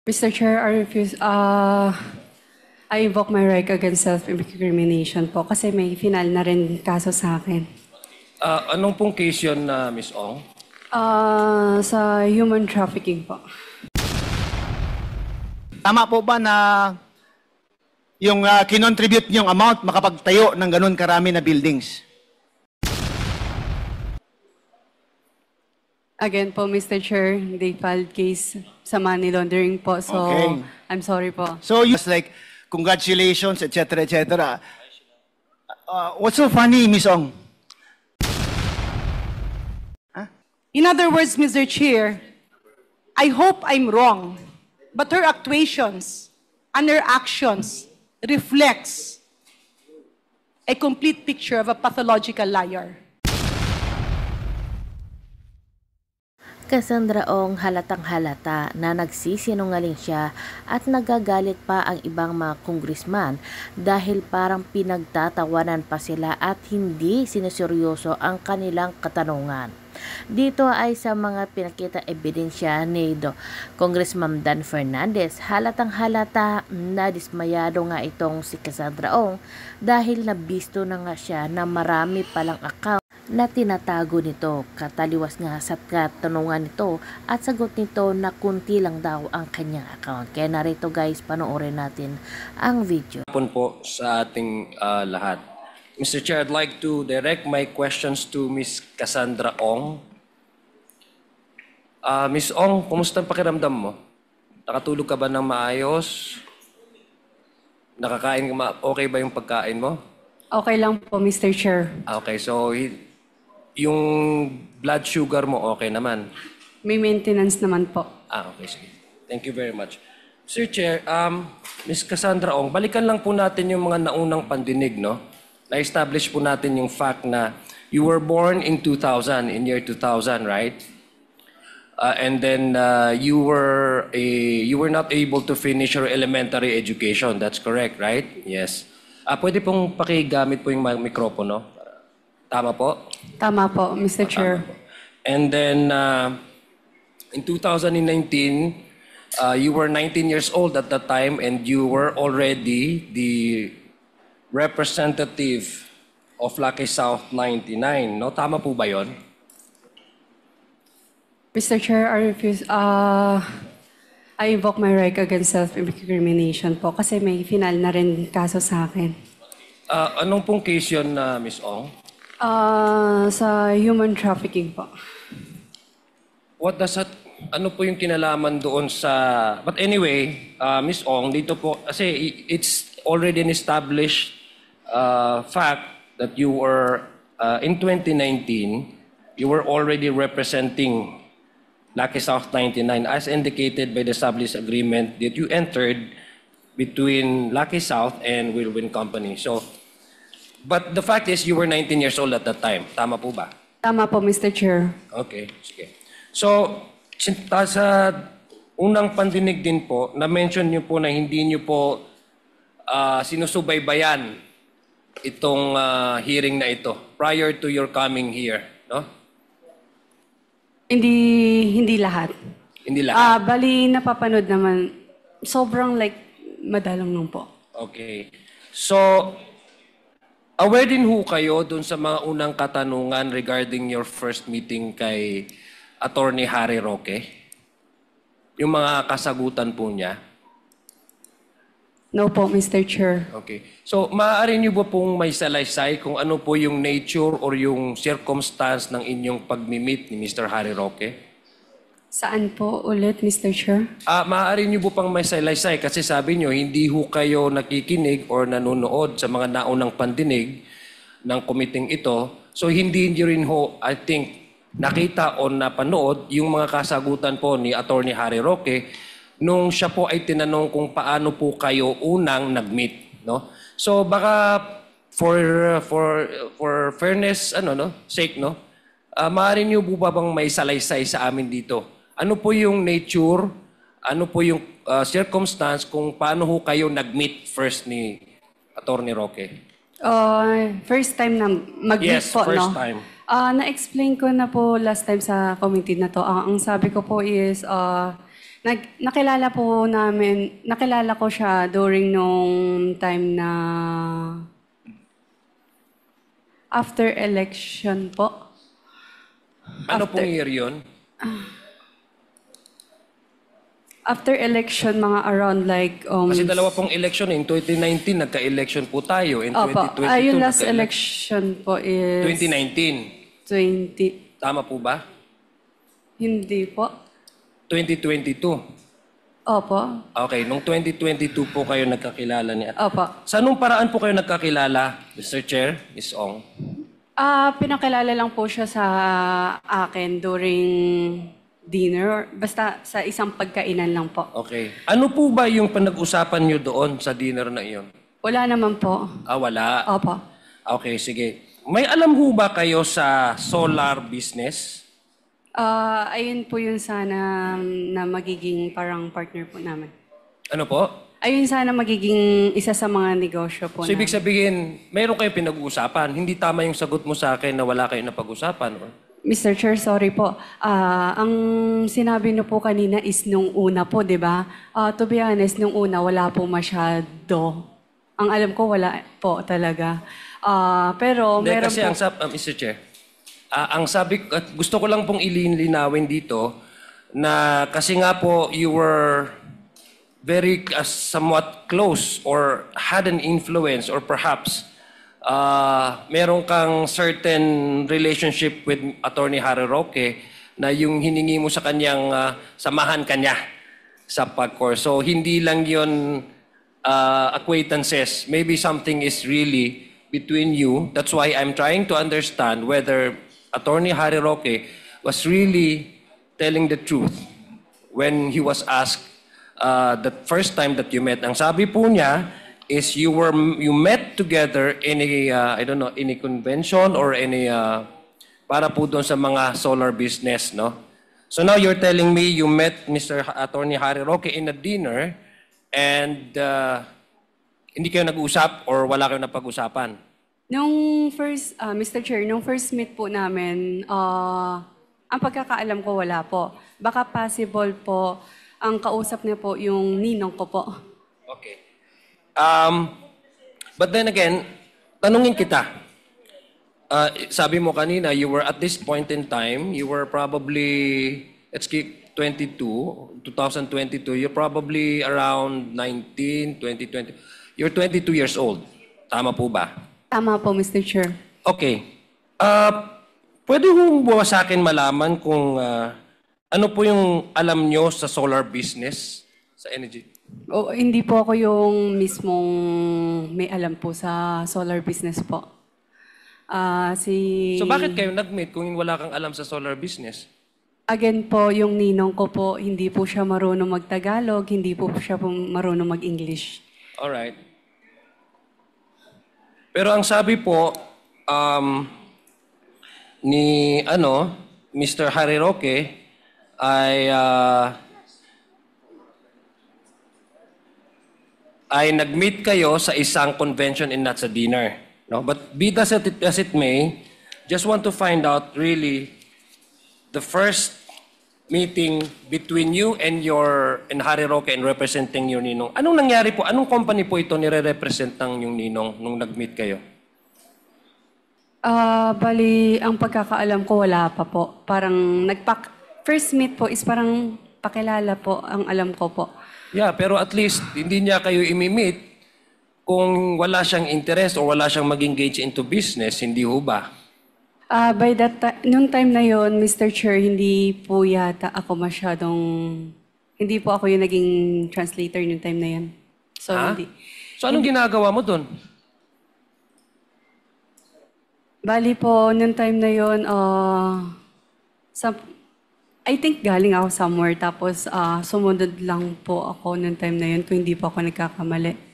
Mr. Chair, I invoke my right against self-incrimination po kasi may final na rin kaso sa akin. Anong pong case yun, Ms. Ong? Sa human trafficking po. Tama po ba na yung kinontribute niyong amount makapagtayo ng ganun karami na buildings? Again po, Mr. Chair, they filed case sa money laundering po. So, Okay. I'm sorry po. So you like, congratulations, etc., etc. What's so funny, Ms. Ong? In other words, Mr. Chair, I hope I'm wrong, but her actuations and her actions reflects a complete picture of a pathological liar. Cassandra Ong halatang halata na nagsisinungaling siya at nagagalit pa ang ibang mga congressman dahil parang pinagtatawanan pa sila at hindi sinuseryoso ang kanilang katanungan. Dito ay sa mga pinakita ebidensya ni Congressman Dan Fernandez, halatang halata na dismayado nga itong si Cassandra Ong dahil nabisto na nga siya na marami palang account na tinatago nito. Kataliwas nga sa katanungan nito at sagot nito na kunti lang daw ang kanyang account. Kaya narito guys, panoorin natin ang video. Hapon po sa ating lahat. Mr. Chair, I'd like to direct my questions to Ms. Cassandra Ong. Ms. Ong, kumusta ang pakiramdam mo? Nakatulog ka ba ng maayos? Nakakain ka okay ba yung pagkain mo? Okay lang po, Mr. Chair. Okay, so yung blood sugar mo okay naman? May maintenance naman po. Okay, sige. Thank you very much. Sir Chair, Ms. Cassandra Ong, balikan lang po natin yung mga naunang pandinig, no? Na-establish po natin yung fact na you were born in 2000, in year 2000, right? And then you were not able to finish your elementary education. That's correct, right? Yes. Pwede pong pakigamit po yung mikropono. Tama po? Tama po, Mr. Chair. And then in 2019, you were 19 years old at that time and you were already the representative of Lucky South 99. No? Tama po ba yun? Mr. Chair, I invoke my right against self-incrimination po kasi may final na rin kaso sa akin. Anong pong case yun, Ms. Ong? Sa human trafficking po. What does that, ano po yung kinalaman doon sa... But anyway, Ms. Ong, dito po, kasi it's already an established fact that you were, in 2019, you were already representing Lucky South 99 as indicated by the established agreement that you entered between Lucky South and Whirlwind Company. So, but the fact is, you were 19 years old at that time. Tama po ba? Tama po, Mr. Chair. Okay, sige. So, sa unang pandinig din po, na-mention niyo po na hindi niyo po sinusubaybayan itong hearing na ito prior to your coming here, no? Hindi lahat. Hindi lahat? Bali, napapanood naman. Sobrang madalang lang po. Okay. So, aware din ho kayo dun sa mga unang katanungan regarding your first meeting kay Attorney Harry Roque? Yung mga kasagutan po niya? No po, Mr. Chair. Okay. So, maaari niyo ba pong may salaysay kung ano po yung nature or yung circumstance ng inyong pag-meet ni Mr. Harry Roque? Saan po ulit, Mr. Chair? Maaari niyo po pang may salaysay kasi sabi niyo hindi ho kayo nakikinig or nanonood sa mga naunang pandinig ng committee ito. So, hindi niyo rin ho, I think, nakita o napanood yung mga kasagutan po ni Attorney Harry Roque nung siya po ay tinanong kung paano po kayo unang nag-meet, no? So baka for fairness sake, no? Maaari niyo po ba bang may salaysay sa amin dito? Ano po yung nature, ano po yung circumstance kung paano ho kayo nag-meet first ni Attorney Roque? First time na mag-meet Yes, po, first no? time. Na-explain ko na po last time sa committee na to. Ang sabi ko po is, Nakilala po namin, nakilala ko siya during nung time na after election po. Ano pong year yun? After election, mga around like... Kasi dalawa pong election. In 2019, nagka-election po tayo. In Opo, 2022, yung last election po is... 2019. 20... Tama po ba? Hindi po. 2022. Opo. Okay, nung 2022 po kayo nagkakilala niya. Opo. Sa anong paraan po kayo nagkakilala, Mr. Chair, Ms. Ong? Pinakilala lang po siya sa akin during dinner. Basta sa isang pagkainan lang po. Okay. Ano po ba yung panag-usapan niyo doon sa dinner na iyon? Wala naman po. Wala. Opo. Okay, sige. May alam ho ba kayo sa solar business? Ayun po yun sana na magiging parang partner po namin. Ano po? Ayun sana magiging isa sa mga negosyo po So, ibig namin. sabihin, meron kayo pinag-uusapan. Hindi tama yung sagot mo sa akin na wala kayo napag-usapan. Or? Mr. Chair, sorry po. Ang sinabi niyo po kanina is nung una po, di ba? To be honest, nung una wala po masyado. Ang alam ko wala po talaga. Pero Hindi, meron kasi po... Mr. Chair, ang sabi, at gusto ko lang pong ilinawin dito na kasi nga po you were very somewhat close or had an influence or perhaps meron kang certain relationship with Attorney Harry Roque na yung hiningi mo sa kanyang samahan kanya sa pag-course. So hindi lang yun acquaintances. Maybe something is really between you. That's why I'm trying to understand whether Attorney Harry Roque was really telling the truth when he was asked the first time that you met. Ang sabi po niya is you met together in a I don't know, in a convention or in a para po doon sa mga solar business, no? So now you're telling me you met Mr. Attorney Harry Roque in a dinner and hindi kayo nag-usap or wala kayo napag-usapan? Nung first, Mr. Chair, nung first meet po namin, ang pagkakaalam ko wala po. Baka possible po, ang kausap niya po yung ninong ko po. Okay. But then again, tanungin kita. Sabi mo kanina, you were at this point in time, you were probably, let's keep 2022, you're probably around 19, 20. You're 22 years old. Tama po ba? Tama po, Mr. Chair. Okay. Pwede mo ba sa akin malaman kung ano po yung alam nyo sa solar business, sa energy? Hindi po ako yung mismong may alam po sa solar business po. So bakit kayo nag-meet kung wala kang alam sa solar business? Again po, yung ninong ko po, hindi po siya marunong mag-Tagalog, hindi po siya marunong mag-English. Alright. Pero ang sabi po ni Mr. Harry Roque ay nag-meet kayo sa isang convention and not sa dinner. No? But be that as it may, just want to find out really the first meeting between you and Harry Roque and representing your ninong. Anong nangyari po? Anong company po ito nire-represent ng yung ninong nung nag-meet kayo? Bali, ang pagkakaalam ko wala pa po. Parang first meet po is parang pakilala po ang alam ko po. Yeah, pero at least hindi niya kayo imi-meet kung wala siyang interest o wala siyang mag-engage into business, hindi ho ba? By that nung time na yon, Mr. Chair, hindi po yata ako hindi po ako yung naging translator nung time na yan. So, hindi. So, anong ginagawa mo doon? Bali po, nung time na yon, I think galing ako somewhere, tapos sumunod lang po ako nung time na yon kung hindi po ako nagkakamali.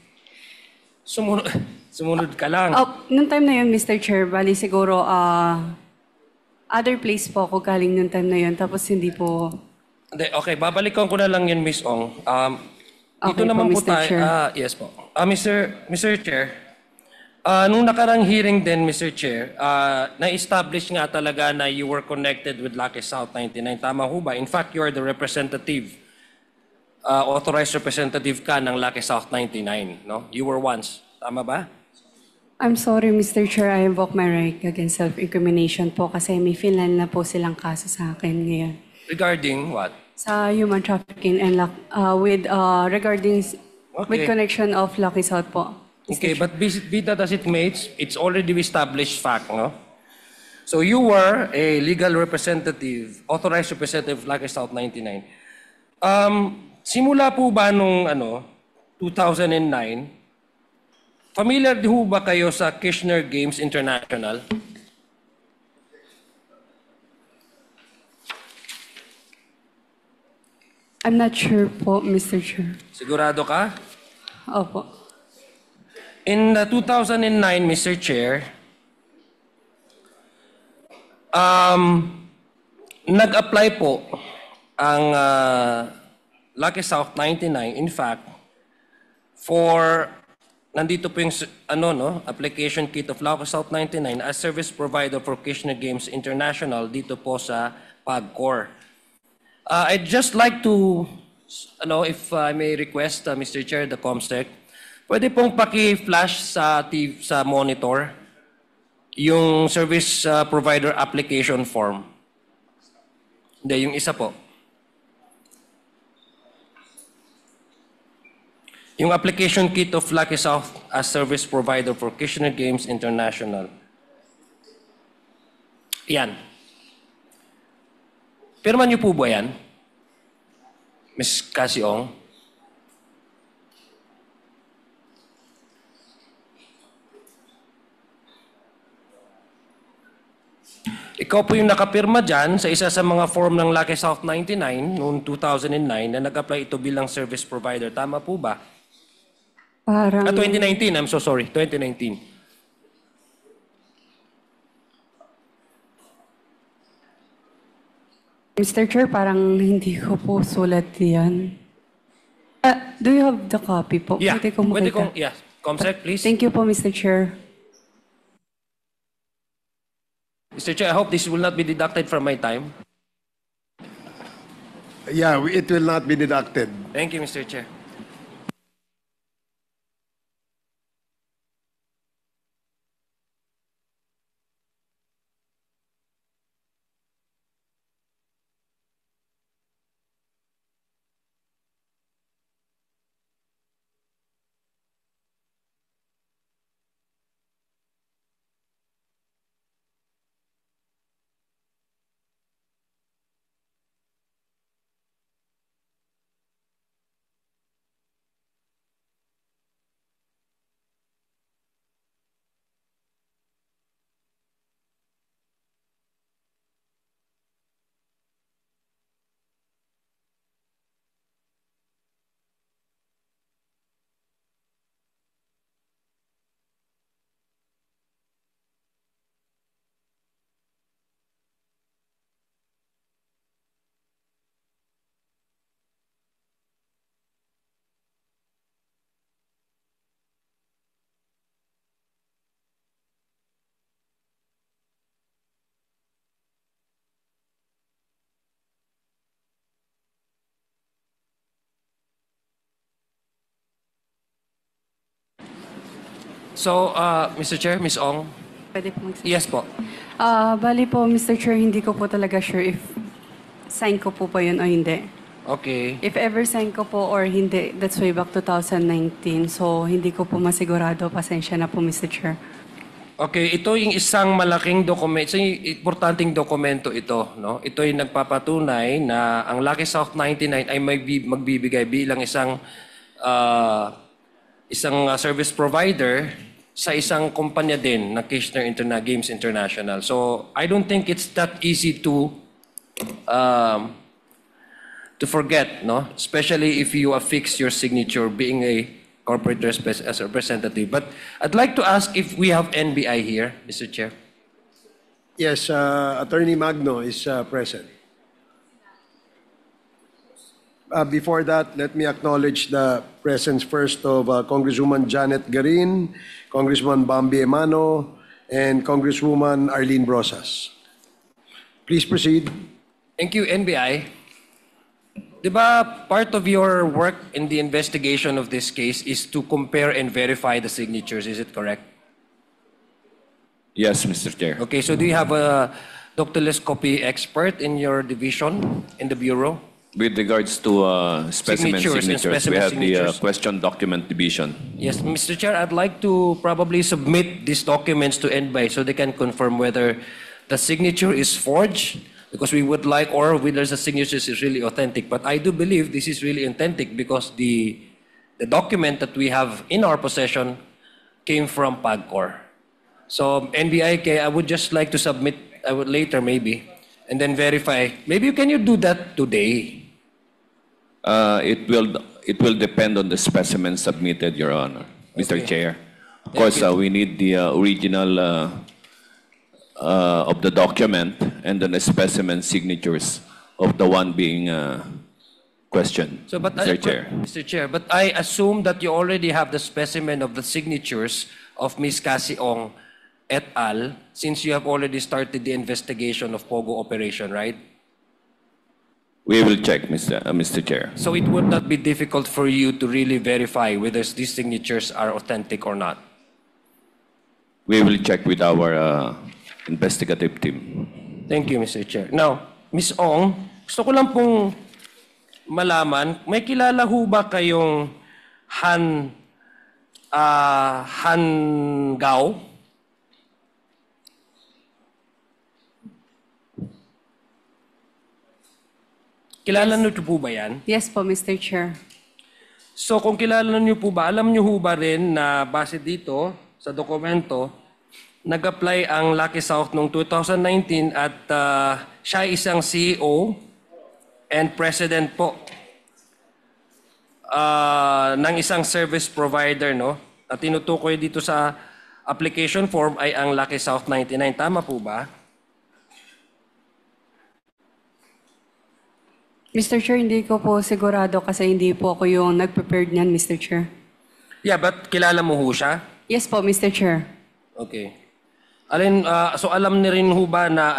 Sumunod ka lang? Nung time na yun, Mr. Chair, bali siguro other place po ako galing nung time na yun, tapos hindi po... Okay, babalikan ko na lang yun, Miss Ong. Dito Okay naman po, po Mr. tayo. Chair. Yes po. Mr. Chair, nung nakarang hearing din, Mr. Chair, na-establish nga talaga na you were connected with Lucky South 99. Tama ho ba? In fact, you are the representative authorized representative ka ng Lucky South 99, no? You were once. Tama ba? I'm sorry, Mr. Chair, I invoke my right against self-incrimination po kasi may finan na po silang kaso sa akin ngayon. Regarding what? Sa human trafficking and regarding with Okay. connection of Lucky South po. Okay, but be that as it may, it's already established fact, no? So you were a legal representative, authorized representative of Lucky South 99. Simula po ba nung 2009, familiar ho ba kayo sa Kirchner Games International? I'm not sure po, Mr. Chair. Sigurado ka? Opo. In 2009, Mr. Chair, nag-apply po ang Lucky South 99, in fact, for, nandito po yung application kit of Lucky South 99 as service provider for Kirchner Games International dito po sa PAGCOR. I'd just like to, if I may request, Mr. Chair, the COMSEC, pwede pong paki-flash sa monitor yung service provider application form. Hindi, yung isa po. Yung application kit of Lucky South as service provider for Kirchner Games International. Yan. Pirma niyo po ba yan? Ms. Casiong? Ikaw po yung nakapirma dyan sa isa sa mga form ng Lucky South 99 noong 2009 na nag-apply ito bilang service provider. Tama po ba? Parang, 2019, I'm so sorry. 2019. Mr. Chair, parang hindi ko po sulat yan. Do you have the copy po? Yeah. Pwede ko makita. Yeah. Comsec, please. Thank you po, Mr. Chair. Mr. Chair, I hope this will not be deducted from my time. Yeah, it will not be deducted. Thank you, Mr. Chair. So, Mr. Chair, Ms. Ong. Pwede po magsabi. Yes po. Bali po, Mr. Chair, hindi ko po talaga sure if sign ko po ba yun o hindi. Okay. If ever sign ko po or hindi, that's way back 2019. So, hindi ko po masigurado. Pasensya na po, Mr. Chair. Okay, ito yung isang malaking dokumento, yung importanteng dokumento ito, no? Ito yung nagpapatunay na ang Lucky South 99 ay magbibigay bilang isang service provider sa isang kumpanya din na Kirchner Games International. So, I don't think it's that easy to forget, no? Especially if you affix your signature being a corporate as a representative. But I'd like to ask if we have NBI here, Mr. Chair. Yes, Attorney Magno is present. Before that, let me acknowledge the presence first of Congresswoman Janet Garin, Congressman Bambi Emano, and Congresswoman Arlene Brosas. Please proceed. Thank you, NBI. Di ba part of your work in the investigation of this case is to compare and verify the signatures, is it correct? Yes, Mr. Chair. Okay, so do you have a dactyloscopy expert in your division, in the Bureau? With regards to specimen Signatures and signatures, we specimen have signatures. the question document division. Yes, Mr. Chair, I'd like to probably submit these documents to NBI so they can confirm whether the signature is forged, because we would like, or whether the signature is really authentic. But I do believe this is really authentic because the document that we have in our possession came from PAGCOR. So NBI, I would just like to submit, I would later maybe, and then verify. Maybe can you do that today? It will depend on the specimen submitted, Your Honor, Mr. Okay. Chair. Of course, we need the original of the document and then the specimen signatures of the one being questioned, So, but Mr. Chair. Mr. Chair, but I assume that you already have the specimen of the signatures of Ms. Cassie Ong et al. Since you have already started the investigation of Pogo operation, right? We will check, Mr. Chair. So it would not be difficult for you to really verify whether these signatures are authentic or not. We will check with our investigative team. Thank you, Mr. Chair. Now, Ms. Ong, gusto ko lang pong malaman, may kilala ho ba kayong Han Gao? Kilala niyo po ba yan? Yes po, Mr. Chair. So kung kilala niyo po ba, alam niyo ho ba rin na base dito sa dokumento, nag-apply ang Lucky South noong 2019 at siya isang CEO and president po ng isang service provider, no? At tinutukoy dito sa application form ay ang Lucky South 99. Tama po ba? Mr. Chair, hindi ko po sigurado kasi hindi po ako yung nag-prepared niyan, Mr. Chair. Yeah, but kilala mo ho siya? Yes po, Mr. Chair. Okay. So alam ni rin ho ba na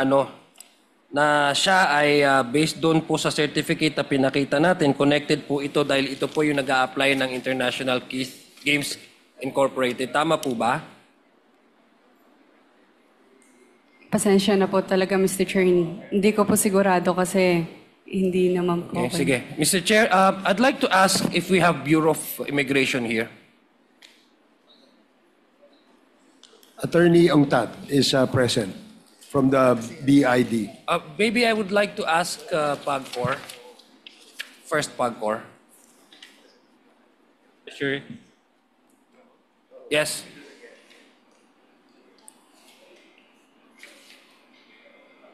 na siya ay based doon po sa certificate na pinakita natin, connected po ito dahil ito po yung nag-a-apply ng International Games Incorporated. Tama po ba? Pasensya na po talaga, Mr. Chair. Hindi ko po sigurado kasi hindi naman po. Okay, sige. Mr. Chair, I'd like to ask if we have Bureau of Immigration here. Attorney Ongtat is present from the BID. Maybe I would like to ask PAGCOR. First PAGCOR. Sure. Yes.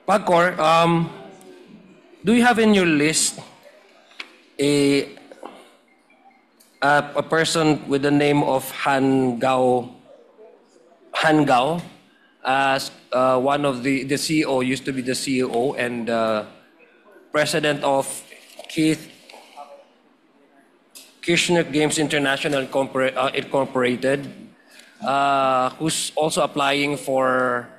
PAGCOR, do you have in your list a person with the name of Han Gao? Han Gao, as one of the CEO, used to be the CEO and president of Kirchner Games International Incorporated, who's also applying for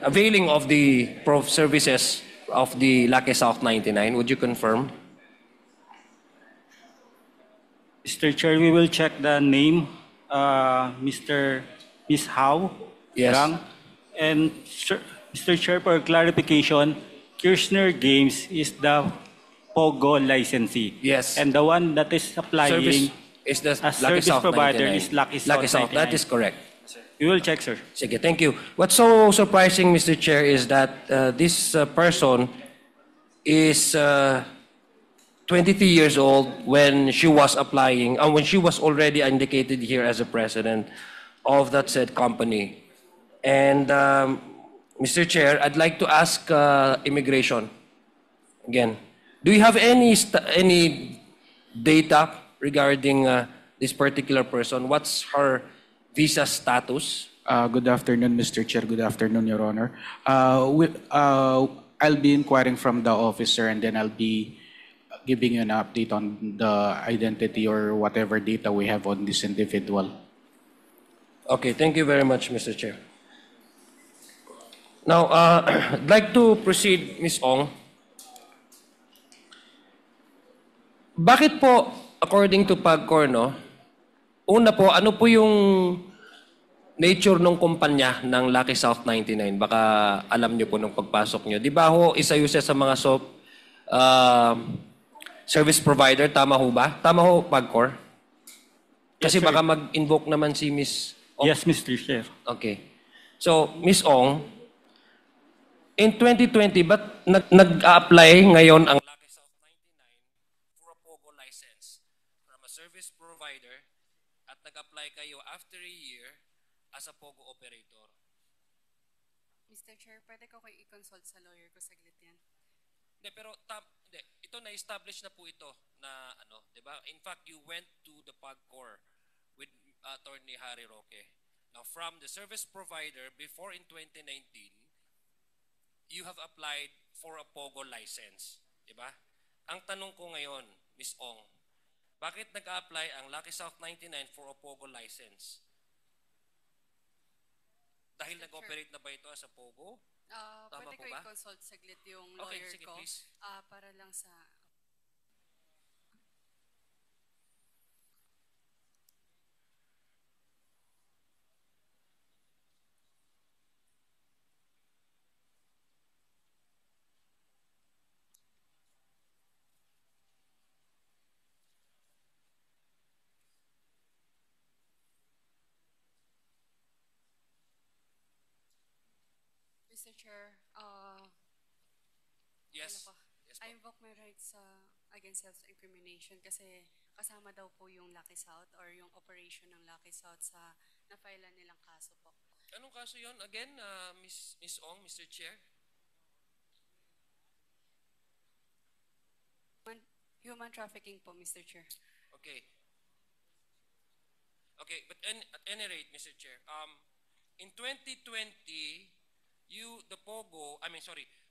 availing of the services of the Lucky South 99. Would you confirm? Mr. Chair, we will check the name, Miss Howe. Yes. Gang. And Mr. Chair, for clarification, Kirchner Games is the POGO licensee. Yes. And the one that is applying Service is the as Lucky service South provider 99. is Lucky South Lucky South, that 99. is correct. We will check, sir. Sige, thank you. What's so surprising, Mr. Chair, is that this person is 23 years old when she was applying, when she was already indicated here as a president of that said company. And Mr. Chair, I'd like to ask immigration again. Do you have any data regarding this particular person? What's her visa status? Good afternoon, Mr. Chair. Good afternoon, Your Honor. I'll be inquiring from the officer and then I'll be giving you an update on the identity or whatever data we have on this individual. Okay, thank you very much, Mr. Chair. Now, I'd like to proceed, Ms. Ong. Bakit po, according to PAGCOR, no? Una po, ano po yung nature ng kumpanya ng Lucky South 99? Baka alam niyo po nung pagpasok niyo. Di ba ho, isa yun siya sa mga service provider? Tama ho ba? Tama ho, PAGCOR? Kasi Yes, sir. baka mag-invoke naman si Ms. Ong. Yes, Mr. Chair. Okay. So, Ms. Ong, in 2020, ba't nag-a-apply ngayon ang Lucky South 99 for a POGO license from a service provider at nag-apply kayo after a year as a POGO operator? Mr. Chair, pwede ko kayo i-consult sa lawyer ko saglit yan. Hindi, pero hindi, ito na-establish na po ito na ano, 'di ba? In fact, you went to the PAGCOR with Attorney Harry Roque. Now, from the service provider before in 2019, you have applied for a POGO license, 'di ba? Ang tanong ko ngayon, Ms. Ong, bakit nag-apply ang Lucky South 99 for a POGO license? Dahil nag-operate na ba ito as a POGO? Tama Pwede po ko ba? i-consult saglit yung Okay, lawyer sige, ko please. para lang sa... Mr. Chair, Yes. ano po? Yes I po. invoke my rights against self-incrimination kasi kasama daw po yung Lucky South or yung operation ng Lucky South sa na-file nilang kaso po. Anong kaso yon? Again, Miss Ong, Mr. Chair? Human trafficking po, Mr. Chair. Okay. Okay, but at any rate, Mr. Chair, in 2020,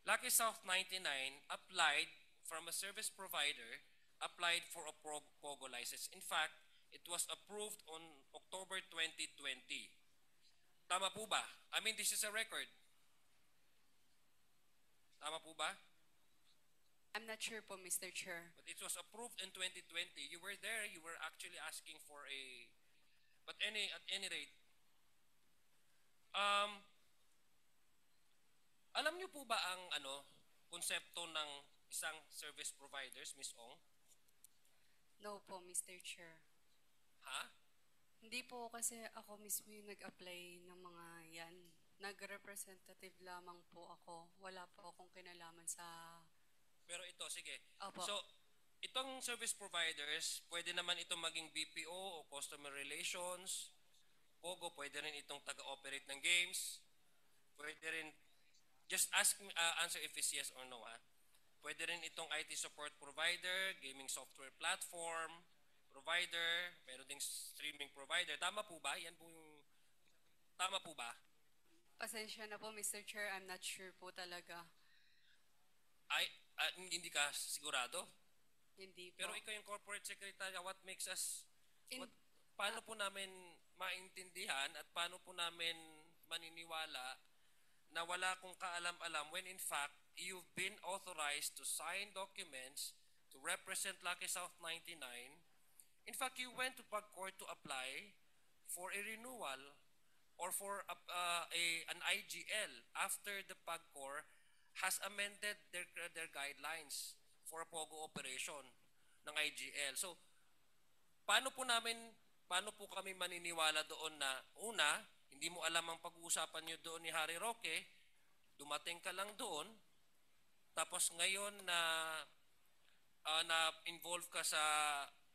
Lucky South 99 applied from a service provider, applied for a POGO license. In fact, it was approved on October 2020. Tama po ba? I mean, this is a record. Tama po ba? I'm not sure po, Mr. Chair. But it was approved in 2020. You were there, you were actually asking for a... But at any rate, alam niyo po ba ang konsepto ng isang service providers, Miss Ong? No po, Mr. Chair. Ha? Hindi po kasi ako mismo yung nag-apply ng mga yan. Nag-representative lamang po ako. Wala po akong kinalaman sa... Pero ito, sige. Opo. So, itong service providers, pwede naman itong maging BPO o customer relations. POGO, pwede rin itong taga-operate ng games. Pwede rin, just answer if it's yes or no, ha? Pwede rin itong IT support provider, gaming software platform, provider, meron ding streaming provider. Tama po ba? Yan po yung... Tama po ba? Pasensya na po, Mr. Chair. I'm not sure po talaga. Hindi ka sigurado? Hindi po. Pero ikaw yung corporate secretary, what makes us... In- paano po namin maintindihan at paano po namin maniniwala na wala kong kaalam-alam when in fact, you've been authorized to sign documents to represent Lucky South 99. In fact, you went to PAGCOR to apply for a renewal or for an IGL after the PAGCOR has amended their guidelines for a POGO operation ng IGL. So, paano po kami maniniwala doon na una, hindi mo alam ang pag-uusapan nyo doon ni Harry Roque, dumating ka lang doon, tapos ngayon na-involve ka sa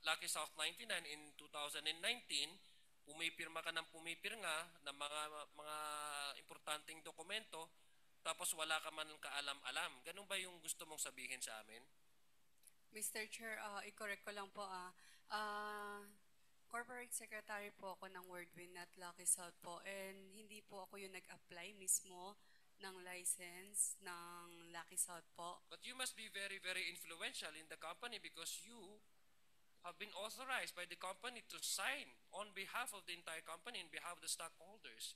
Lucky South 99 in 2019, pumipirma ka ng pumipirma ng mga importanteng dokumento, tapos wala ka man kaalam-alam. Ganun ba yung gusto mong sabihin sa amin? Mr. Chair, i-correct ko lang po. Corporate Secretary po ako ng WordWin at Lucky South po. And hindi po ako yung nag-apply mismo ng license ng Lucky South po. But you must be very, very influential in the company because you have been authorized by the company to sign on behalf of the entire company, on behalf of the stockholders.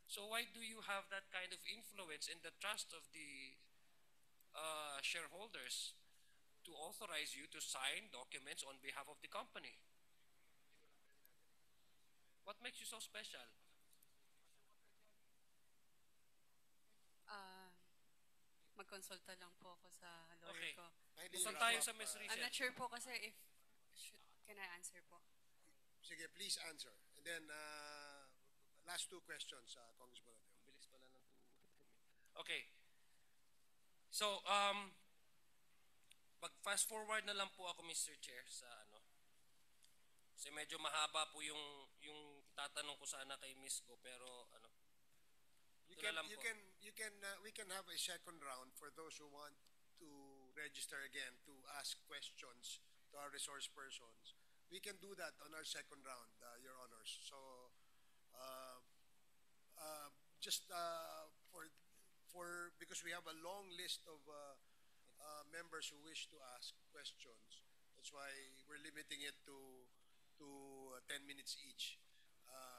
So why do you have that kind of influence and the trust of the shareholders to authorize you to sign documents on behalf of the company? What makes you so special? Magkonsulta lang po ako sa lawyer Okay. ko. Saan tayo sa Ms. I'm Rachel? not sure po kasi if... Can I answer po? Sige, please answer. And then, last two questions, Congressman Adeo. Bilis pala ng Okay. So, mag-fast forward na lang po ako, Mr. Chair, sa ano. Kasi medyo mahaba po yung tatanong ko sana kay Ms. Go, pero ano. You Ito na can, lang you po. can, you can, we can have a second round for those who want to register again to ask questions to our resource persons. We can do that on our second round, Your Honors. So, just because we have a long list of members who wish to ask questions, that's why we're limiting it to 10 minutes each.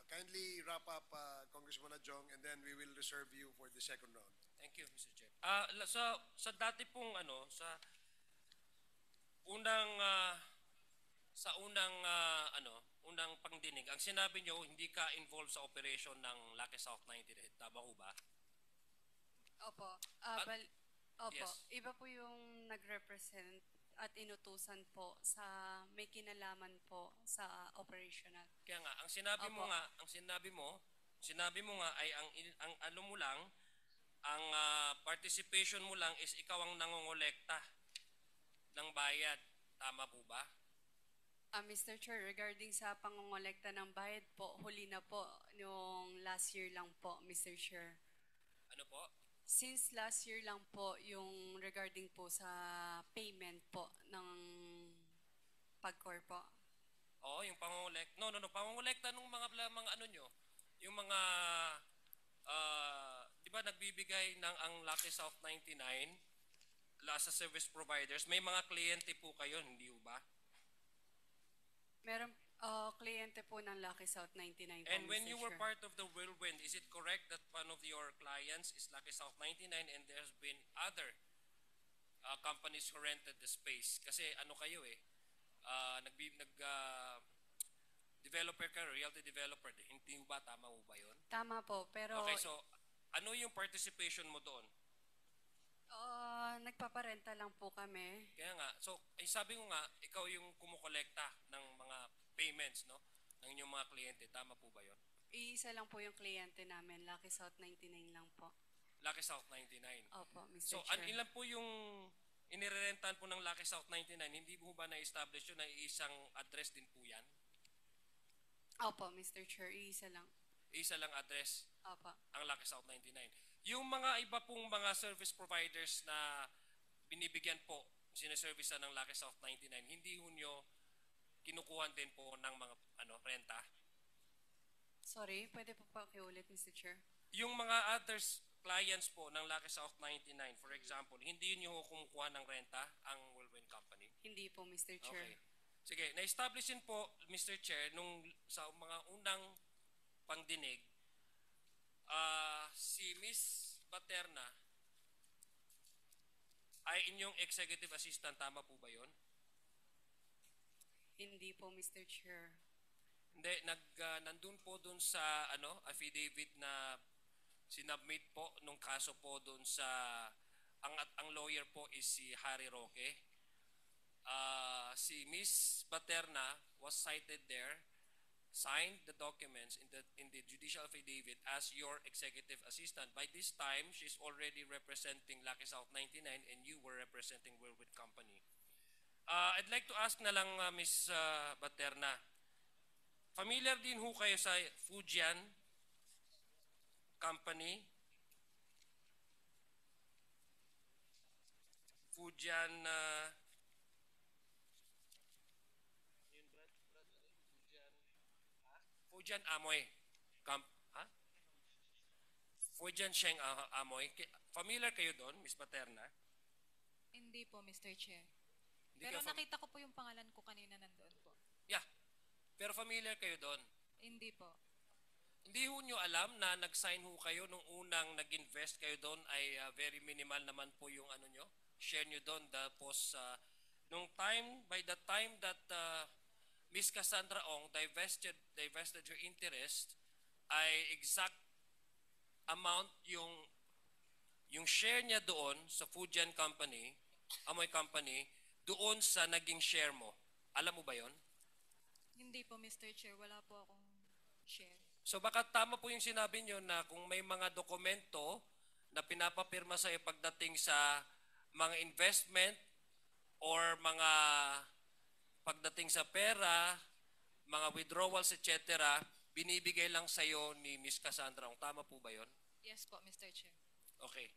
Kindly wrap up, Congressman Adjong, and then we will reserve you for the second round. Thank you, Mr. Chair. Sa dati pong ano, unang pangdinig, ang sinabi nyo, hindi ka involved sa operation ng Lucky South 98. Tama ho ba? Opo. Opo. Yes. Iba po yung nag-represent at inutusan po sa may kinalaman po sa operational. Kaya nga, ang sinabi mo Opo. nga, sinabi mo nga ay ang ano mo lang, ang participation mo lang is ikaw ang nangongolekta ng bayad. Tama po ba? Mr. Chair, regarding sa pangongolekta ng bayad po, huli na po yung last year lang po, Mr. Chair. Ano po? Since last year lang po yung regarding po sa payment po ng PAGCOR po. Oo, yung pangongolekta. No, pangongolekta ng mga ano nyo. Yung mga, di ba nagbibigay ng ang Lucky South 99 sa service providers. May mga kliyente po kayo, hindi ba? Meron kliyente po ng Lucky South 99 po, And when Mr. you were Chair. part of the whirlwind, is it correct that one of your clients is Lucky South 99 and there's been other companies who rented the space? Kasi ano kayo developer ka, realty developer. Hindi ba? Tama mo ba yun? Tama po, pero Okay, so ano yung participation mo doon? nagpaparenta lang po kami. Kaya nga, so sabi ko nga, ikaw yung kumukolekta ng mga payments, no? Ng inyong mga kliyente. Tama po ba yun? Iisa lang po yung kliyente namin, Lucky South 99 lang po. Lucky South 99. Opo, Mr. So, Chair. ilan po yung inirentan po ng Lucky South 99? Hindi po ba na-establish yun na isang address din po yan? Opo, Mr. Chair, iisa lang. Isa lang address Opo. ang Lucky South 99. Yung mga iba pong mga service providers na binibigyan po, sineservice ng Lucky South 99, hindi ho nyo kinukuhan din po ng mga renta? Sorry, pwede po pa kiulit, Mr. Chair? Yung mga others clients po ng Lucky South 99, for example, hindi nyo kumukuha ng renta ang Whirlwind Company? Hindi po, Mr. Chair. Okay. Sige, na-establish din po, Mr. Chair, sa mga unang pangdinig, si Miss Baterna ay inyong executive assistant. Tama po ba yun? Hindi po, Mr. Chair. Hindi, nandun po dun sa affidavit na sinubmit po nung kaso po dun sa ang lawyer po is si Harry Roque. Si Miss Baterna was cited there, signed the documents in the judicial affidavit as your executive assistant. By this time, she's already representing Lucky South 99 and you were representing Whirlwind Company. I'd like to ask na lang Miss Baterna, familiar din ho kayo sa Fujian Company? Fujian Fujian Amoy. Fujian Sheng Amoy. Familiar kayo doon, Miss Baterna? Hindi po, Mr. Chair. Hindi Pero kayo nakita ko po yung pangalan ko kanina nandoon po. Yeah. Pero familiar kayo doon? Hindi po. Hindi ho nyo alam na nag-sign ho kayo nung unang nag-invest kayo doon ay very minimal naman po yung ano nyo, share nyo doon. Tapos by the time that Miss Cassandra Ong divested her interest, ay exact amount yung share niya doon sa Fujian Company, Amoy Company, doon sa naging share mo. Alam mo ba yon? Hindi po, Mr. Chair. Wala po akong share. So baka tama po yung sinabi nyo na kung may mga dokumento na pinapapirma sa'yo pagdating sa mga investment or mga pagdating sa pera, mga withdrawals, etc., binibigay lang sa'yo ni Miss Cassandra. Tama po ba yon? Yes po, Mr. Chair. Okay.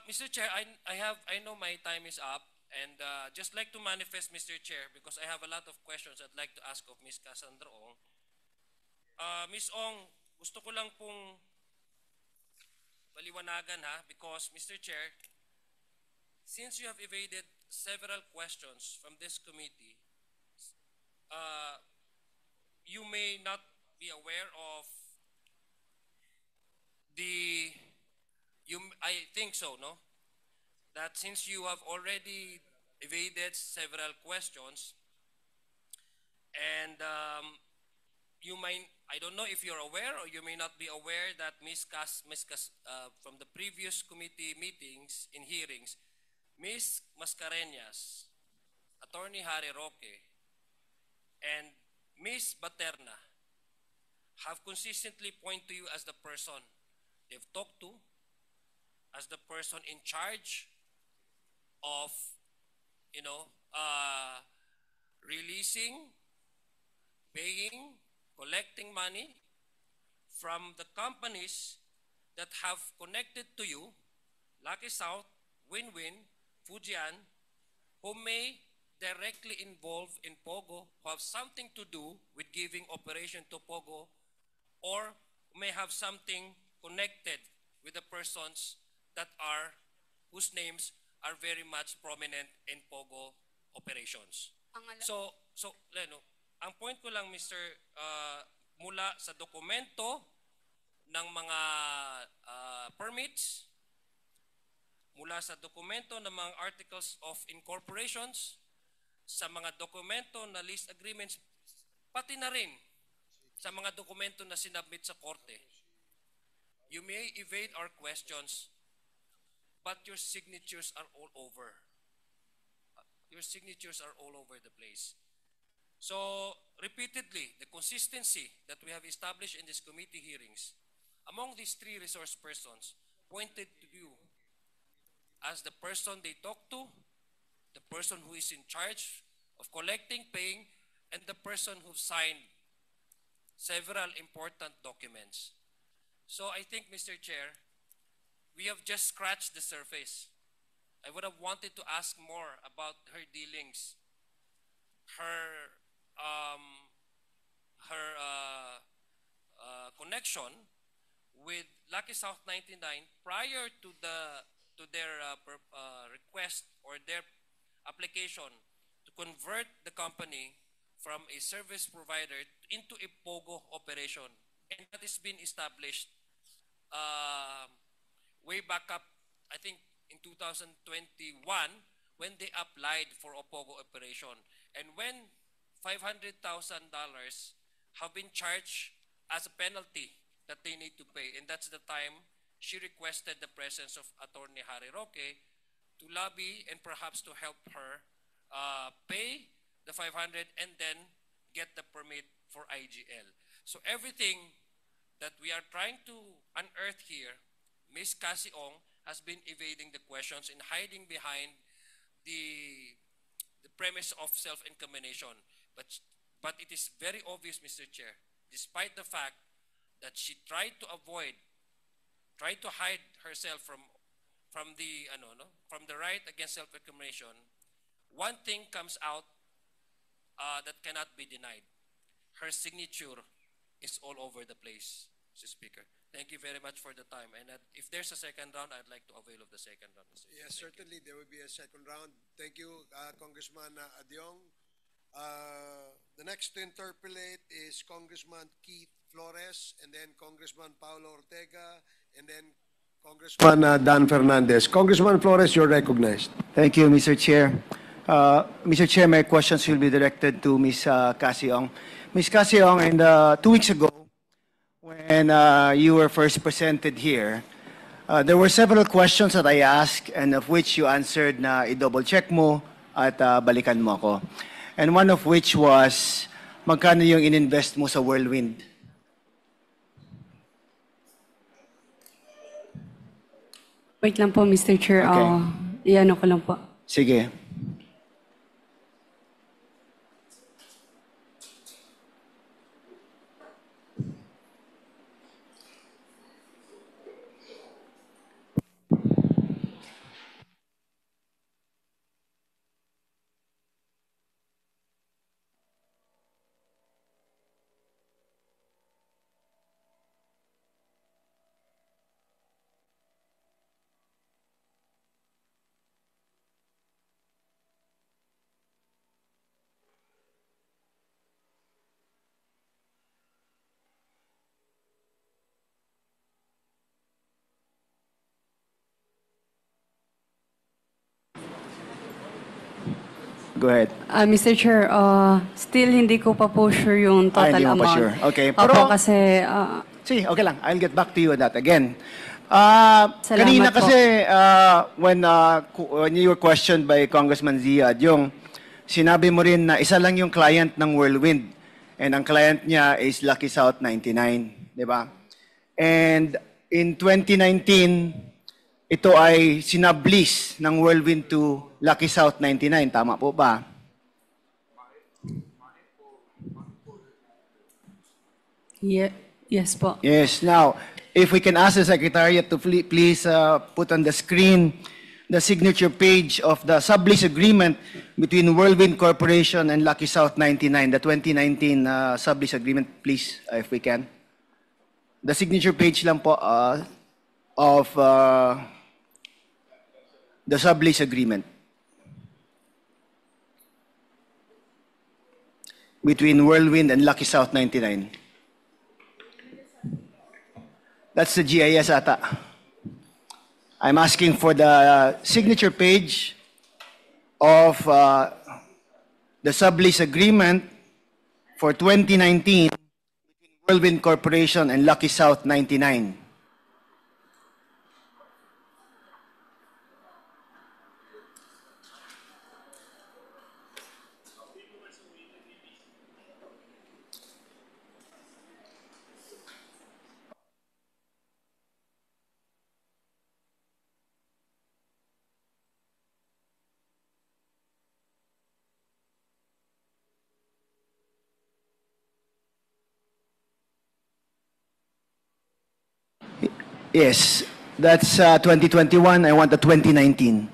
Mr. Chair, I know my time is up, and just like to manifest, Mr. Chair, because I have a lot of questions I'd like to ask of Miss Cassandra Ong. Miss Ong, gusto ko lang pong paliwanagan ha, because Mr. Chair, since you have evaded several questions from this committee, you may not be aware of I think so, no? That since you have already evaded several questions, and I don't know if you're aware or you may not be aware that from the previous committee meetings and hearings, Ms. Mascareñas, Attorney Harry Roque, and Ms. Baterna have consistently pointed to you as the person they've talked to, as the person in charge of, releasing, paying, collecting money from the companies that have connected to you, Lucky South, Win-Win, Fujian, who may directly involve in Pogo, who have something to do with giving operation to Pogo, or may have something connected with the persons whose names are very much prominent in Pogo operations. So Leno, ang point ko lang, Mr. Mula sa dokumento ng mga permits, mula sa dokumento ng mga articles of incorporations, sa mga dokumento na lease agreements, pati na rin sa mga dokumento na sinabmit sa korte. You may evade our questions, but your signatures are all over. Your signatures are all over the place. So, repeatedly, the consistency that we have established in these committee hearings, among these three resource persons, pointed to you as the person they talk to, the person who is in charge of collecting, paying, and the person who signed several important documents. So I think, Mr. Chair, we have just scratched the surface. I would have wanted to ask more about her dealings, her connection with Lucky South 99 prior to their request or their application to convert the company from a service provider into a POGO operation. And that has been established way back up, I think, in 2021 when they applied for a POGO operation. And when $500,000 have been charged as a penalty that they need to pay, and that's the time she requested the presence of Attorney Harry Roque to lobby and perhaps to help her pay the 500 and then get the permit for IGL. So everything that we are trying to unearth here, Ms. Cassie Ong has been evading the questions and hiding behind the premise of self-incrimination. But it is very obvious, Mr. Chair, despite the fact that she tried to hide herself from the right against self-incrimination, one thing comes out that cannot be denied. Her signature is all over the place, Mr. Speaker. Thank you very much for the time. And if there's a second round, I'd like to avail of the second round, Mr. Speaker. Yes, certainly there will be a second round. Thank you, Congressman Adyong. The next to interpolate is Congressman Keith Flores, and then Congressman Paulo Ortega, and then Congressman Dan Fernandez. Congressman Flores, you're recognized. Thank you, Mr. Chair. Mr. Chair, my questions will be directed to Ms. Cassie Ong. Ms. Cassie Ong, 2 weeks ago, when you were first presented here, there were several questions that I asked and of which you answered na i-double check mo at balikan mo ako. And one of which was, magkano yung ininvest mo sa Whirlwind? Wait lang po, Mr. Chair. Okay. Iano ko lang po. Sige. Go ahead. Mr. Chair, still hindi ko pa po sure yung total hindi mo amount. pa sure. Okay. Opo, Pero- kasi See, okay lang. I'll get back to you on that again. Salamat Kanina po. kasi when you were questioned by Congressman Ziad, yung sinabi mo rin na isa lang yung client ng Whirlwind and ang client niya is Lucky South 99, di ba? And in 2019, ito ay sinablease ng Whirlwind to Lucky South 99, tama po ba? Yes po. Yes. Now, if we can ask the Secretariat to please put on the screen the signature page of the sublease agreement between Whirlwind Corporation and Lucky South 99, the 2019 sublease agreement, please, if we can. The signature page lang po of the sublease agreement between Whirlwind and Lucky South 99. That's the GIS ata. I'm asking for the signature page of the sublease agreement for 2019 between Whirlwind Corporation and Lucky South 99. Yes, that's 2021. I want the 2019.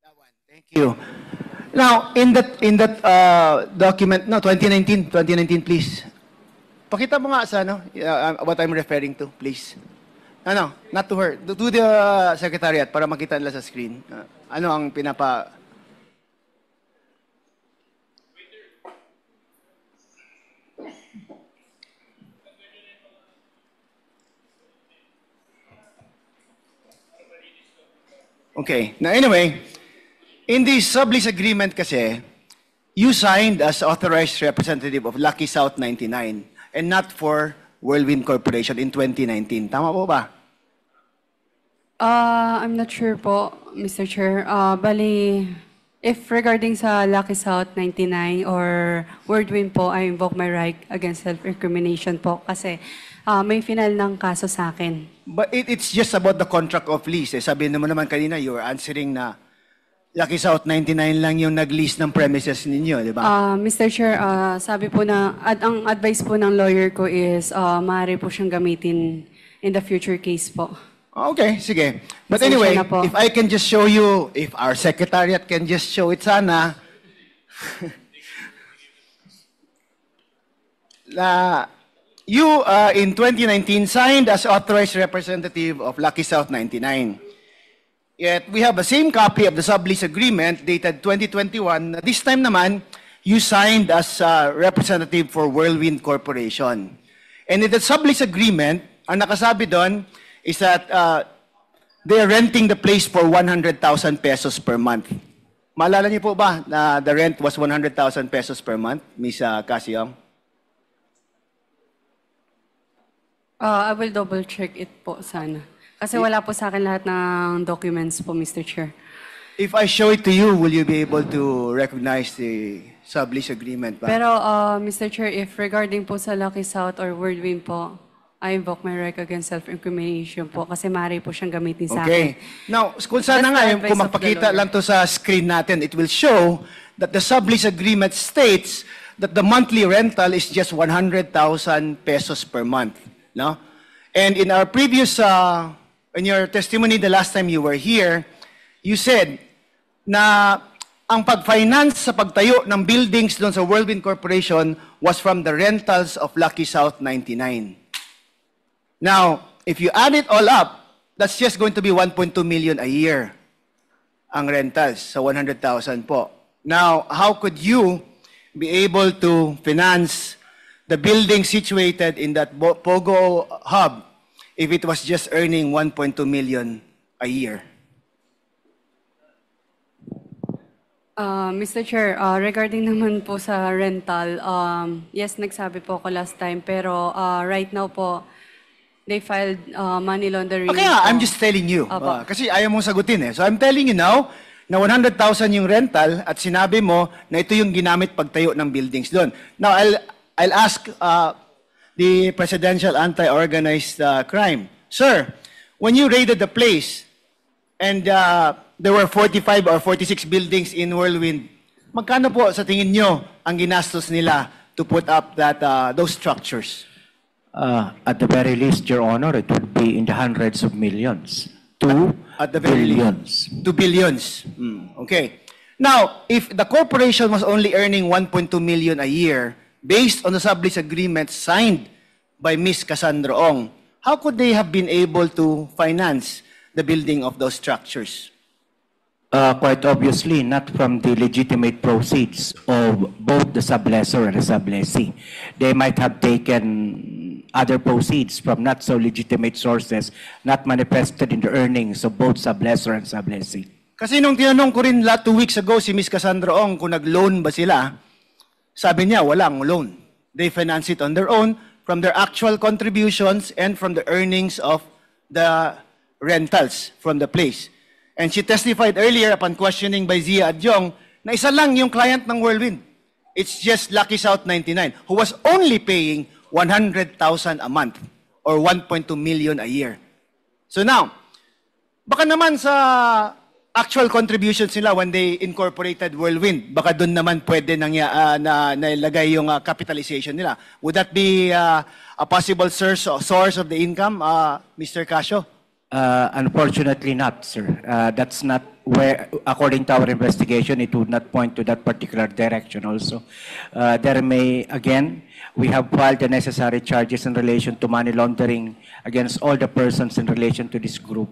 That one. Thank you. Now, in that document, no, 2019, please. Pakita mo nga sa what I'm referring to, please. No, not to her. To the Secretariat para makita nila sa screen. Ano ang pinapa... Okay. Now, anyway, in the sublease agreement kasi, you signed as authorized representative of Lucky South 99 and not for Whirlwind Corporation in 2019. Tama po ba? I'm not sure po, Mr. Chair. Bali, if regarding sa Lucky South 99 or Whirlwind po, I invoke my right against self-recrimination po kasi may final ng kaso sa akin. But it's just about the contract of lease. Sabi naman kanina, you were answering na Lucky South 99 lang yung nag-lease ng premises ninyo, di ba? Mr. Chair, sabi po na, ang advice po ng lawyer ko is maaari po siyang gamitin in the future case po. Okay, sige. But Pasensya anyway, na po. if I can just show you, if our secretariat can just show it sana, na you, in 2019, signed as authorized representative of Lucky South 99. Yet we have the same copy of the sublease agreement dated 2021. This time naman, you signed as representative for Whirlwind Corporation. And in the sublease agreement, ang nakasabi doon is that they're renting the place for 100,000 pesos per month. Maalala niyo po ba na the rent was 100,000 pesos per month, Ms. Casiong? I will double check it po sana. Kasi wala po sa akin lahat ng documents po, Mr. Chair. If I show it to you, will you be able to recognize the sublease agreement ba? Pero, Mr. Chair, if regarding po sa Lucky South or Whirlwind po, I invoke my right against self-incrimination po kasi maaari po siyang gamitin sa Okay. akin. Now, kung sana That's nga, the kung advice of the magpakita lawyer. lang to sa screen natin, it will show that the sublease agreement states that the monthly rental is just 100,000 pesos per month. No? And in our previous, in your testimony the last time you were here, you said na ang pag-finance sa pagtayo ng buildings doon sa Whirlwind Corporation was from the rentals of Lucky South 99. Now, if you add it all up, that's just going to be 1.2 million a year ang rentals sa 100,000 po. Now, how could you be able to finance the building situated in that Pogo hub if it was just earning 1.2 million a year? Mr. Chair, regarding naman po sa rental, yes, nagsabi po ako last time, pero right now po, they filed money laundering. Okay nga, po. I'm just telling you. Opo. Kasi ayaw mong sagutin eh. So I'm telling you now na 100,000 yung rental at sinabi mo na ito yung ginamit pagtayo ng buildings doon. Now, I'll ask the Presidential Anti-Organized Crime. Sir, when you raided the place and there were 45 or 46 buildings in Whirlwind, magkano po sa tingin nyo ang ginastos nila to put up those structures? At the very least, Your Honor, it would be in the hundreds of millions. At the very billions. least. 2 billions. Okay. Now, if the corporation was only earning 1.2 million a year based on the sublease agreement signed by Ms. Cassandra Ong, how could they have been able to finance the building of those structures? Quite obviously, not from the legitimate proceeds of both the sublessor and the sublessee. They might have taken other proceeds from not so legitimate sources, not manifested in the earnings of both sublessor and sublessee. Kasi nung tinanong ko rin 2 weeks ago si Ms. Cassandra Ong kung nag-loan ba sila, sabi niya walang loan. They finance it on their own from their actual contributions and from the earnings of the rentals from the place. And she testified earlier upon questioning by Zia Adjong na isa lang yung client ng Whirlwind. It's just Lucky South 99 who was only paying 100,000 a month or 1.2 million a year. So now, baka naman sa actual contributions nila when they incorporated Whirlwind, baka doon naman pwede na ilagay yung capitalization nila. Would that be a possible source of the income, Mr. Casio? Unfortunately not, sir. That's not where, according to our investigation, it would not point to that particular direction also. There may, again, we have filed the necessary charges in relation to money laundering against all the persons in relation to this group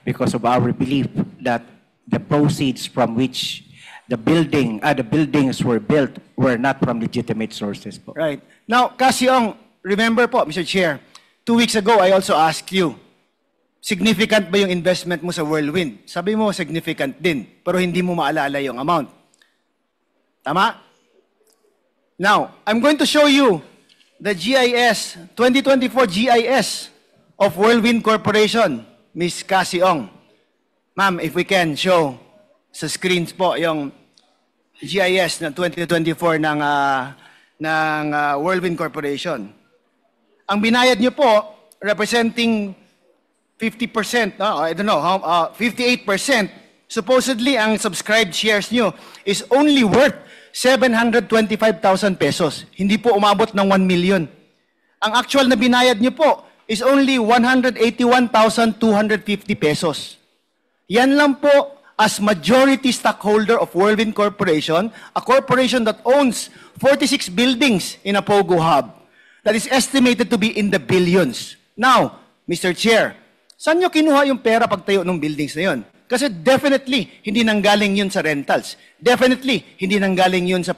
because of our belief that the proceeds from which the buildings were built were not from legitimate sources po. Right. Now, Casiong, remember po, Mr. Chair, 2 weeks ago, I also asked you, significant ba yung investment mo sa Whirlwind? Sabi mo, significant din, pero hindi mo maalala yung amount. Tama? Now, I'm going to show you the GIS, 2024 GIS of Whirlwind Corporation, Ms. Casiong. Ma'am, if we can show sa screens po yung GIS na 2024 ng Whirlwind Corporation. Ang binayad niyo po, representing 50%, I don't know, 58%, supposedly ang subscribed shares nyo is only worth 725,000 pesos. Hindi po umabot ng 1 million. Ang actual na binayad nyo po is only 181,250 pesos. Yan lang po as majority stockholder of Whirlwind Corporation, a corporation that owns 46 buildings in a Pogo hub that is estimated to be in the billions. Now, Mr. Chair, saan nyo kinuha yung pera pagtayo ng buildings na yun? Kasi definitely, hindi nanggaling yun sa rentals. Definitely, hindi nanggaling yun sa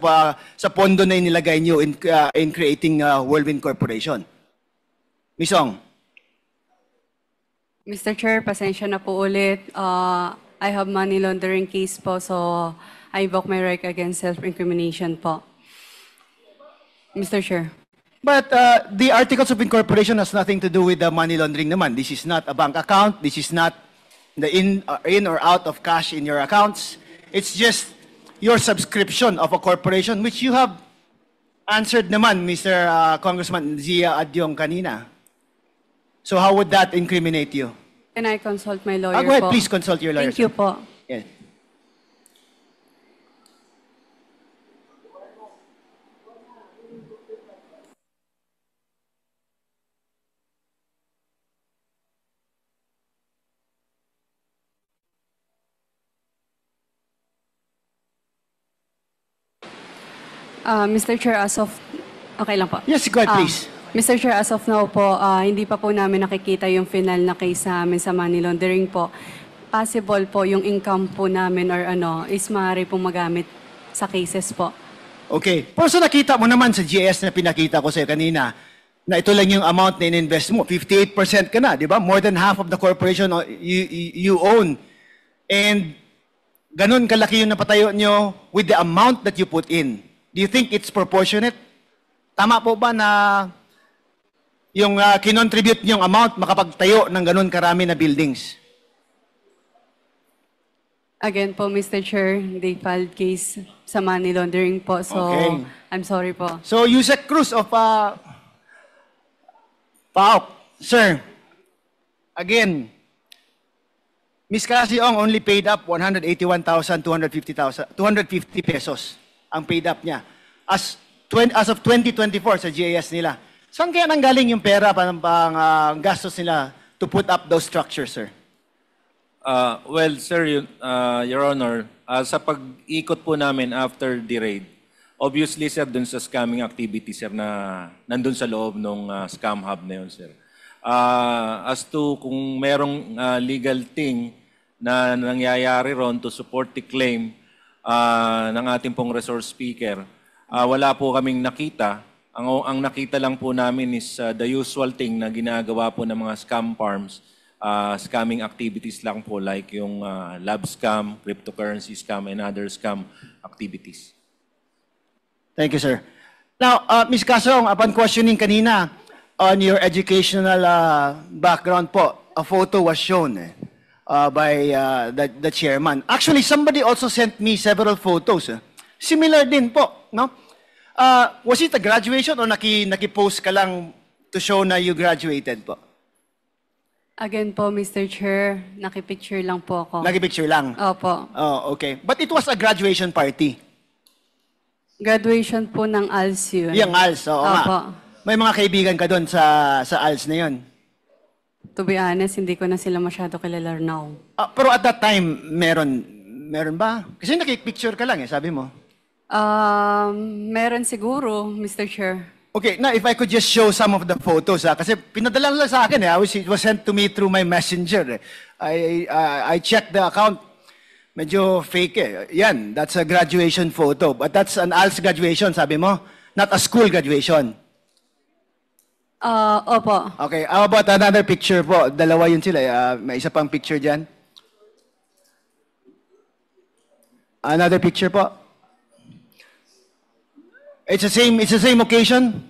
pondo na inilagay nyo in creating Whirlwind Corporation. Ms. Ong. Mr. Chair, pasensya na po ulit. I have money laundering case po, so I invoke my right against self-incrimination po. Mr. Chair. But the articles of incorporation has nothing to do with the money laundering naman. This is not a bank account. This is not the in or out of cash in your accounts. It's just your subscription of a corporation, which you have answered naman, Mr. Congressman Zia Adyong kanina. So how would that incriminate you? Can I consult my lawyer Go ahead, po? please consult your lawyer. Thank you po. Yeah. Mr. Chair, as of... Okay lang po. Yes, go ahead, please. Mr. Chair, as of now po, hindi pa po namin nakikita yung final na case sa amin sa money laundering po. Possible po yung income po namin or is maaari pong magamit sa cases po. Okay. Pero so nakita mo naman sa GS na pinakita ko sa'yo kanina, na ito lang yung amount na in-invest mo. 58% ka na, di ba? More than half of the corporation you own. And ganun kalaki yung napatayo nyo with the amount that you put in. Do you think it's proportionate? Tama po ba na yung kinontribute nyong amount makapagtayo ng ganun karami na buildings? Again po, Mr. Chair, they filed case sa money laundering po. So, Okay. I'm sorry po. So, Yusek Cruz of PAOK, sir, again, Ms. Cassie Ong only paid up 181,250 pesos ang paid up niya. As of 2024 sa GIS nila. Saan kaya nanggaling yung pera pang gastos nila to put up those structures, sir? Well, sir, Your Honor, sa pag-ikot po namin after the raid, obviously, sir, dun sa scamming activity, sir, na nandun sa loob ng scam hub na yun, sir. As to kung merong legal thing na nangyayari ron to support the claim ng ating pong resource speaker, wala po kaming nakita. Ang nakita lang po namin is the usual thing na ginagawa po ng mga scam farms, scamming activities lang po like yung lab scam, cryptocurrency scam, and other scam activities. Thank you, sir. Now, Ms. Casong, upon questioning kanina on your educational background po, a photo was shown by the chairman. Actually, somebody also sent me several photos. Similar din po, no? Was it a graduation or naki-post ka lang to show na you graduated po? Again po, Mr. Chair, nakipicture lang po ako. Naki-picture lang? Opo. Oh, okay. But it was a graduation party. Graduation po ng ALS yun. Yung ALS, oo nga. Opo. May mga kaibigan ka doon sa ALS na yun. To be honest, hindi ko na sila masyado kilala now. Pero at that time, meron ba? Kasi nakipicture ka lang sabi mo. Meron siguro, Mr. Chair. Okay, now if I could just show some of the photos, kasi pinadala lang sa akin it was sent to me through my messenger. I checked the account, medyo fake Yan, that's a graduation photo. But that's an ALS graduation, sabi mo? Not a school graduation. Opo. Okay, how about another picture po? Dalawa yun sila. May isa pang picture dyan. Another picture po. It's the same occasion?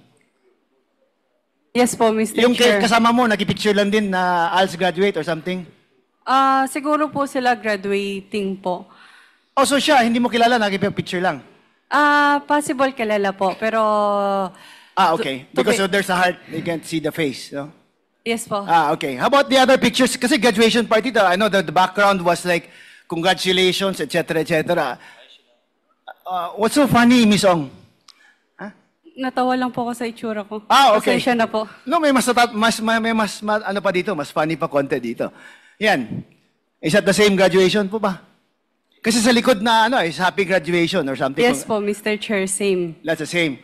Yes po, Mr. Yung Chair. kasama mo, nakipicture lang din na ALS graduate or something? Siguro po sila graduating po. Oh, so siya, hindi mo kilala, nakipicture lang? Possible kilala po, pero... Okay. Because there's a heart, you can't see the face, no? Yes po. Okay. How about the other pictures? Kasi graduation party, I know the background was like, congratulations, etc., etc. What's so funny, Miss Ong? Natawa lang po ako sa itsura ko. Okay. Pasensya na po. No, may mas ano pa dito, mas funny pa konti dito. Yan. Is that the same graduation po ba? Kasi sa likod na is happy graduation or something. Yes po, Mr. Chair, same. That's the same.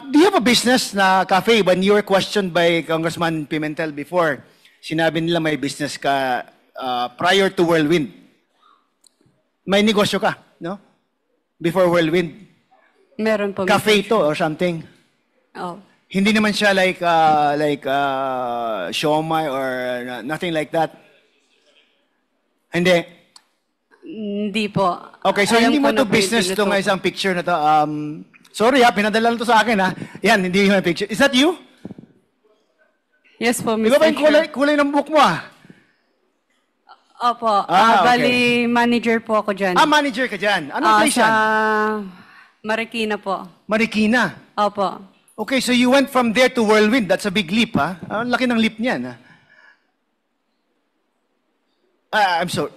Do you have a business na cafe? When you were questioned by Congressman Pimentel before, sinabi nila may business ka prior to Whirlwind. May negosyo ka, no? Before Whirlwind. Meron po. Cafe Mr. to or something. Oh. Hindi naman siya like siomai or nothing like that. Hindi. Hindi po. Okay, so Alam hindi ko mo na to po yung business tinutukoy. itong isang picture na to. Sorry pinadala lang to sa akin ha. Yan, hindi yung picture. Is that you? Yes po, Mr. Di ba ba yung Chair. kulay ng book mo Opo. Ah, okay. Bali, manager po ako dyan. manager ka dyan. Anong place Sa yan? Marikina po. Marikina. Opo. Okay, so you went from there to Whirlwind. That's a big leap, ha? Ang laki ng leap niyan, ha? I'm sorry.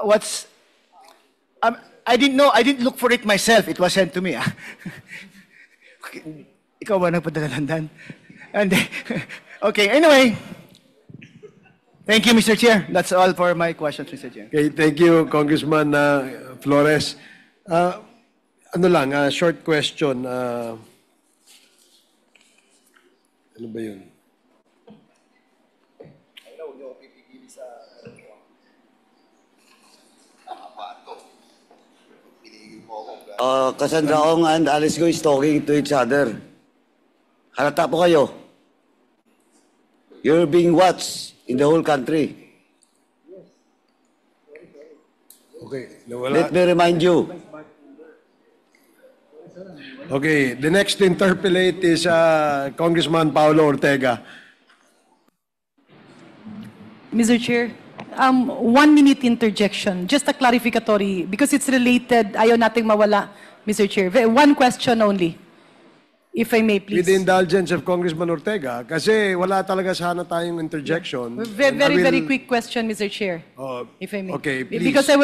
What's... I didn't know. I didn't look for it myself. It was sent to me, ha? Ikaw ba nagpadala London? Okay, anyway. Thank you, Mr. Chair. That's all for my questions, Mr. Chair. Okay, thank you, Congressman Flores. Ano lang, short question. Ano ba yun? Cassandra Ong and Alice Go is talking to each other. Halata po kayo. You're being watched in the whole country. Okay, nawala. Let me remind you. Okay, the next to interpolate is Congressman Paulo Ortega. Mr. Chair, 1 minute interjection, just a clarificatory, because it's related, ayaw nating mawala, Mr. Chair. One question only, if I may, please. With the indulgence of Congressman Ortega, kasi wala talaga sana tayong interjection. Very quick question, Mr. Chair, if I may. Okay, please. Because I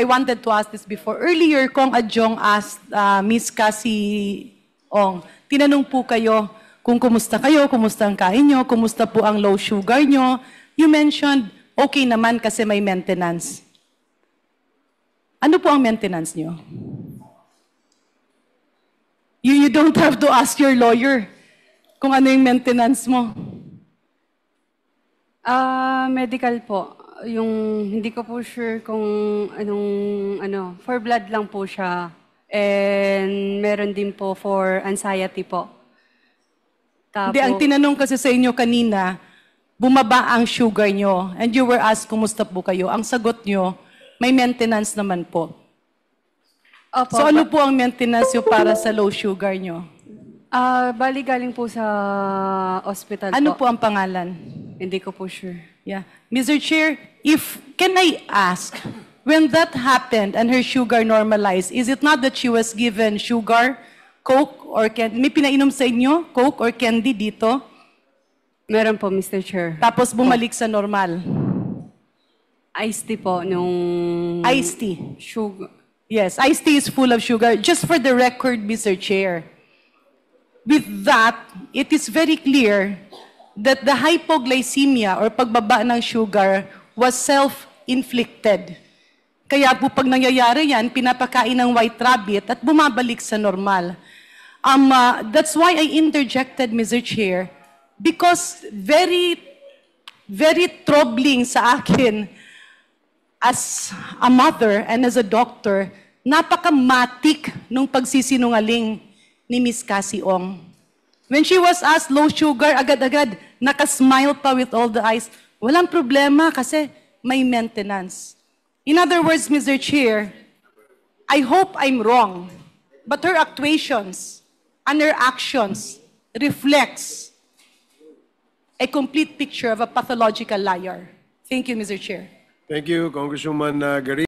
wanted to ask this before. Earlier, Kong Adjong asked Miss Cassie Ong, tinanong po kayo kung kumusta kayo, kumusta ang kain nyo, kumusta po ang low sugar nyo. You mentioned, okay naman kasi may maintenance. Ano po ang maintenance nyo? You don't have to ask your lawyer kung ano yung maintenance mo. Medical po. Yung hindi ko po sure kung for blood lang po siya. And meron din po for anxiety po. Hindi, ang tinanong kasi sa inyo kanina, bumaba ang sugar nyo, and you were asked, kumusta po kayo? Ang sagot nyo, may maintenance naman po. Opo, So ano po ang maintenance nyo para sa low sugar nyo? Bali galing po sa hospital Ano po. po ang pangalan? Hindi ko po sure. Yeah. Mr. Chair, can I ask, when that happened and her sugar normalized, is it not that she was given sugar, Coke, or candy? May pinainom sa inyo, Coke or candy dito? Meron po, Mr. Chair. Tapos bumalik sa normal. Iced tea po nung... Iced tea. Sugar. Yes, iced tea is full of sugar. Just for the record, Mr. Chair, with that, it is very clear that the hypoglycemia or pagbaba ng sugar was self-inflicted. Kaya po pag nangyayari yan, pinapakain ng white rabbit at bumabalik sa normal. That's why I interjected, Mr. Chair, because very troubling sa akin as a mother and as a doctor, napakamatik nung pagsisinungaling ni Miss Cassie Ong. When she was asked low sugar, agad-agad, nakasmile pa with all the eyes. Walang problema kasi may maintenance. In other words, Mr. Chair, I hope I'm wrong, but her actuations and her actions reflects a complete picture of a pathological liar. Thank you, Mr. Chair. Thank you, Congresswoman Garcia.